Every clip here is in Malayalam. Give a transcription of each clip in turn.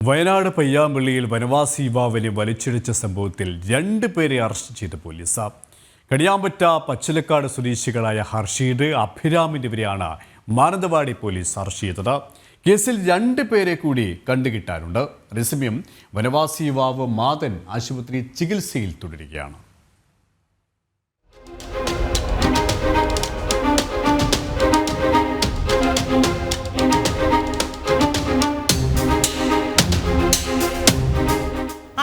വയനാട് പയ്യാമ്പള്ളിയിൽ വനവാസി യുവാവിനെ വലിച്ചിഴച്ച സംഭവത്തിൽ 2 പേരെ അറസ്റ്റ് ചെയ്ത പോലീസ്. കണിയാമ്പറ്റ പച്ചിലക്കാട് സ്വദേശികളായ ഹർഷീദ്, അഭിരാം എന്നിവരെയാണ് മാനന്തവാടി പോലീസ് അറസ്റ്റ് ചെയ്തത്. കേസിൽ 2 പേരെ കൂടി കണ്ടുകിട്ടാനുണ്ട്. അതേസമയം വനവാസി യുവാവ് മാതൻ ആശുപത്രി ചികിത്സയിൽ തുടരുകയാണ്.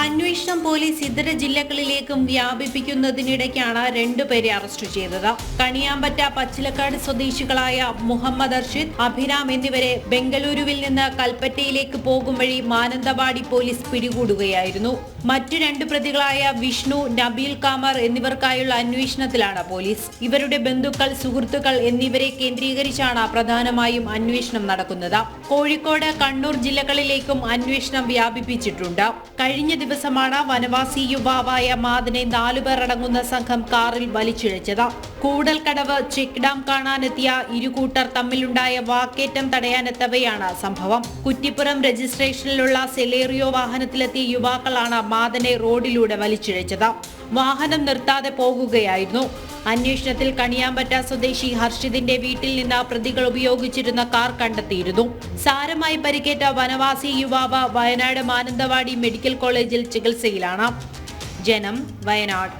അന്വേഷണം പോലീസ് ഇതര ജില്ലകളിലേക്കും വ്യാപിപ്പിക്കുന്നതിനിടയ്ക്കാണ് 2 പേരെ അറസ്റ്റ് ചെയ്തത്. കണിയാമ്പറ്റ പച്ചിലക്കാട് സ്വദേശികളായ മുഹമ്മദ് അർഷിദ്, അഭിരാം എന്നിവരെ ബംഗളൂരുവിൽ നിന്ന് കൽപ്പറ്റയിലേക്ക് പോകും വഴി മാനന്തവാടി പോലീസ് പിടികൂടുകയായിരുന്നു. മറ്റു 2 പ്രതികളായ വിഷ്ണു, നബീൽ കാമർ എന്നിവർക്കായുള്ള അന്വേഷണത്തിലാണ് പോലീസ്. ഇവരുടെ ബന്ധുക്കൾ, സുഹൃത്തുക്കൾ എന്നിവരെ കേന്ദ്രീകരിച്ചാണ് പ്രധാനമായും അന്വേഷണം നടക്കുന്നത്. കോഴിക്കോട്, കണ്ണൂർ ജില്ലകളിലേക്കും അന്വേഷണം വ്യാപിപ്പിച്ചിട്ടുണ്ട്. കഴിഞ്ഞ ദിവസമാണ് വനവാസി യുവാവായ മാതനെ 4 പേർ അടങ്ങുന്ന സംഘം കാറിൽ വലിച്ചിഴച്ചത്. കൂടൽക്കടവ് ചെക്ക് ഡാം കാണാനെത്തിയ ഇരുകൂട്ടർ തമ്മിലുണ്ടായ വാക്കേറ്റം തടയാനെത്തവെയാണ് സംഭവം. കുറ്റിപ്പുറം രജിസ്ട്രേഷനിലുള്ള സെലേറിയോ വാഹനത്തിലെത്തിയ യുവാക്കളാണ് മാതനെ റോഡിലൂടെ വലിച്ചിഴച്ചത്. വാഹനം നിർത്താതെ പോകുകയായിരുന്നു. അന്വേഷണത്തിൽ കണിയാമ്പറ്റ സ്വദേശി ഹർഷിദിന്റെ വീട്ടിൽ നിന്ന് പ്രതികൾ ഉപയോഗിച്ചിരുന്ന കാർ കണ്ടെത്തിയിരുന്നു. സാരമായി പരിക്കേറ്റ വനവാസി യുവാവ് വയനാട് മാനന്തവാടി മെഡിക്കൽ കോളേജിൽ ചികിത്സയിലാണ്. ജനം, വയനാട്.